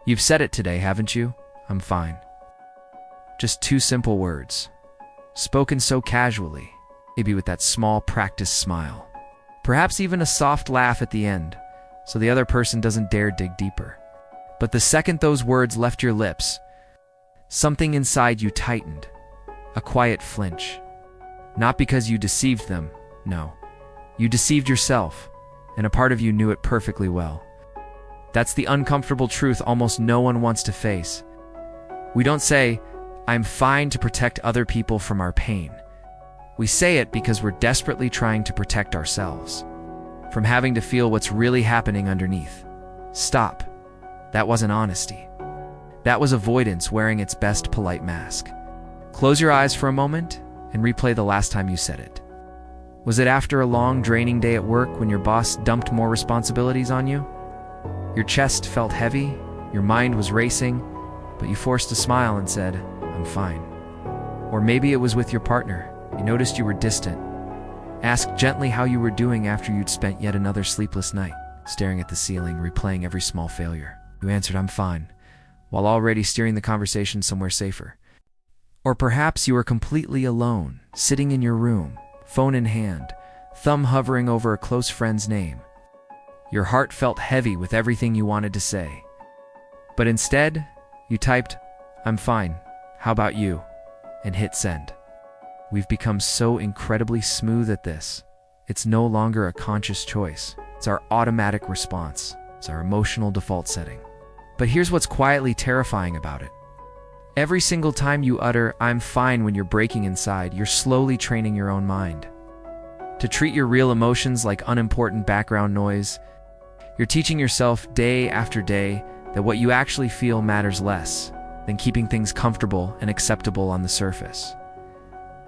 You've said it today, haven't you? I'm fine. Just two simple words, spoken so casually, maybe with that small practiced smile. Perhaps even a soft laugh at the end, so the other person doesn't dare dig deeper. But the second those words left your lips, something inside you tightened, a quiet flinch. Not because you deceived them, no. You deceived yourself, and a part of you knew it perfectly well. That's the uncomfortable truth almost no one wants to face. We don't say, "I'm fine," to protect other people from our pain. We say it because we're desperately trying to protect ourselves from having to feel what's really happening underneath. Stop. That wasn't honesty. That was avoidance wearing its best polite mask. Close your eyes for a moment and replay the last time you said it. Was it after a long, draining day at work when your boss dumped more responsibilities on you? Your chest felt heavy, your mind was racing, but you forced a smile and said, "I'm fine." Or maybe it was with your partner. You noticed you were distant. Asked gently how you were doing after you'd spent yet another sleepless night, staring at the ceiling, replaying every small failure. You answered, "I'm fine," while already steering the conversation somewhere safer. Or perhaps you were completely alone, sitting in your room, phone in hand, thumb hovering over a close friend's name. Your heart felt heavy with everything you wanted to say. But instead, you typed, "I'm fine, how about you?" and hit send. We've become so incredibly smooth at this. It's no longer a conscious choice. It's our automatic response. It's our emotional default setting. But here's what's quietly terrifying about it. Every single time you utter, "I'm fine," when you're breaking inside, you're slowly training your own mind to treat your real emotions like unimportant background noise. You're teaching yourself day after day that what you actually feel matters less than keeping things comfortable and acceptable on the surface.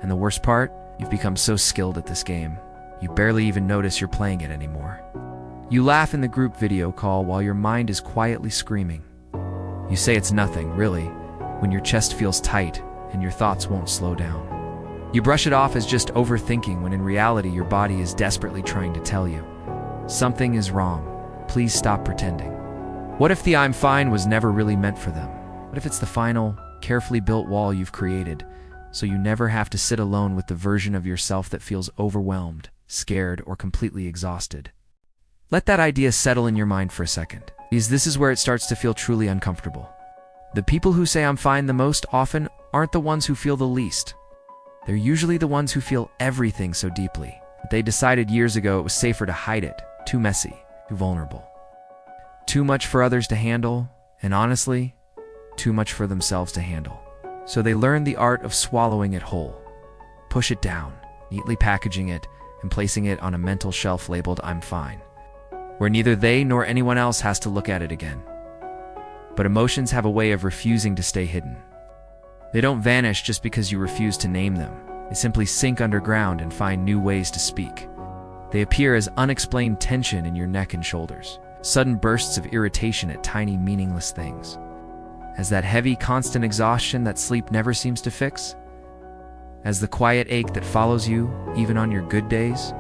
And the worst part, you've become so skilled at this game, you barely even notice you're playing it anymore. You laugh in the group video call while your mind is quietly screaming. You say it's nothing, really, when your chest feels tight and your thoughts won't slow down. You brush it off as just overthinking when in reality your body is desperately trying to tell you, something is wrong. Please stop pretending. What if the "I'm fine" was never really meant for them? What if it's the final, carefully built wall you've created, so you never have to sit alone with the version of yourself that feels overwhelmed, scared, or completely exhausted? Let that idea settle in your mind for a second, because this is where it starts to feel truly uncomfortable. The people who say "I'm fine" the most often aren't the ones who feel the least. They're usually the ones who feel everything so deeply that they decided years ago it was safer to hide it, too messy, too vulnerable. Too much for others to handle, and honestly, too much for themselves to handle. So they learned the art of swallowing it whole. Push it down, neatly packaging it, and placing it on a mental shelf labeled "I'm fine," where neither they nor anyone else has to look at it again. But emotions have a way of refusing to stay hidden. They don't vanish just because you refuse to name them. They simply sink underground and find new ways to speak. They appear as unexplained tension in your neck and shoulders, sudden bursts of irritation at tiny, meaningless things, as that heavy, constant exhaustion that sleep never seems to fix, as the quiet ache that follows you, even on your good days.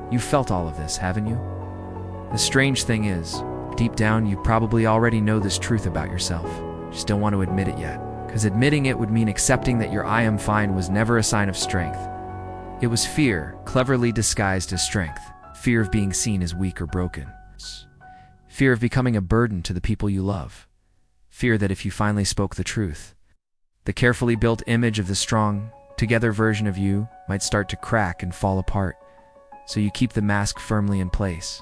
You've felt all of this, haven't you? The strange thing is, deep down, you probably already know this truth about yourself. Just don't want to admit it yet, because admitting it would mean accepting that your "I am fine" was never a sign of strength. It was fear, cleverly disguised as strength. Fear of being seen as weak or broken. Fear of becoming a burden to the people you love. Fear that if you finally spoke the truth, the carefully built image of the strong, together version of you might start to crack and fall apart. So you keep the mask firmly in place,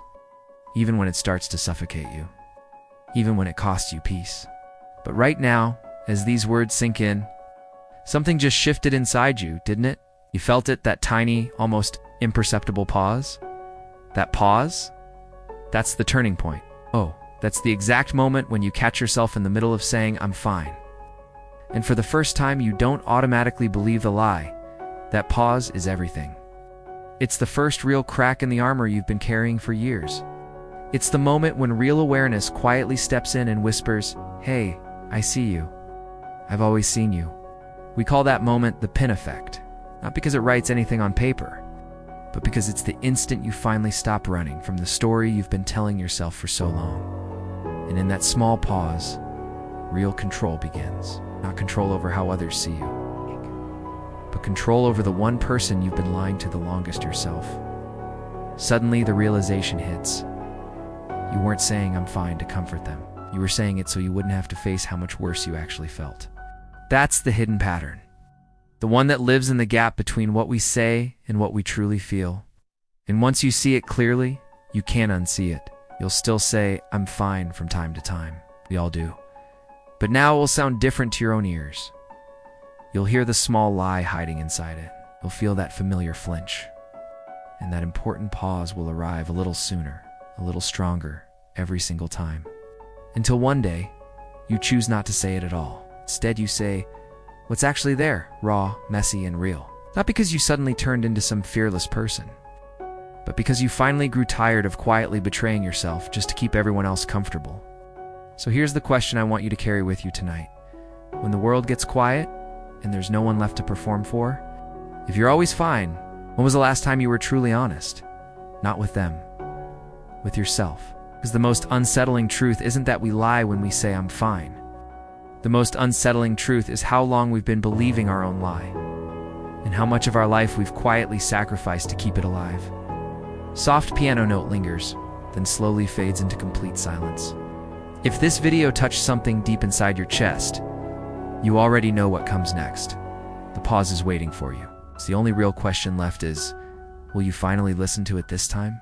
even when it starts to suffocate you, even when it costs you peace. But right now, as these words sink in, something just shifted inside you, didn't it? You felt it, that tiny, almost imperceptible pause? That pause? That's the turning point. Oh, that's the exact moment when you catch yourself in the middle of saying "I'm fine." And for the first time, you don't automatically believe the lie. That pause is everything. It's the first real crack in the armor you've been carrying for years. It's the moment when real awareness quietly steps in and whispers, "Hey, I see you. I've always seen you." We call that moment the pin effect, not because it writes anything on paper, but because it's the instant you finally stop running from the story you've been telling yourself for so long. And in that small pause, real control begins. Not control over how others see you, but control over the one person you've been lying to the longest, yourself. Suddenly, the realization hits. You weren't saying "I'm fine" to comfort them. You were saying it so you wouldn't have to face how much worse you actually felt. That's the hidden pattern. The one that lives in the gap between what we say and what we truly feel. And once you see it clearly, you can't unsee it. You'll still say "I'm fine" from time to time. We all do. But now it will sound different to your own ears. You'll hear the small lie hiding inside it. You'll feel that familiar flinch. And that important pause will arrive a little sooner, a little stronger, every single time. Until one day, you choose not to say it at all. Instead, you say what's actually there, raw, messy, and real. Not because you suddenly turned into some fearless person, but because you finally grew tired of quietly betraying yourself just to keep everyone else comfortable. So here's the question I want you to carry with you tonight. When the world gets quiet and there's no one left to perform for, if you're always fine, when was the last time you were truly honest? Not with them, with yourself. Because the most unsettling truth isn't that we lie when we say "I'm fine." The most unsettling truth is how long we've been believing our own lie, and how much of our life we've quietly sacrificed to keep it alive. Soft piano note lingers, then slowly fades into complete silence. If this video touched something deep inside your chest, you already know what comes next. The pause is waiting for you. So the only real question left is, will you finally listen to it this time?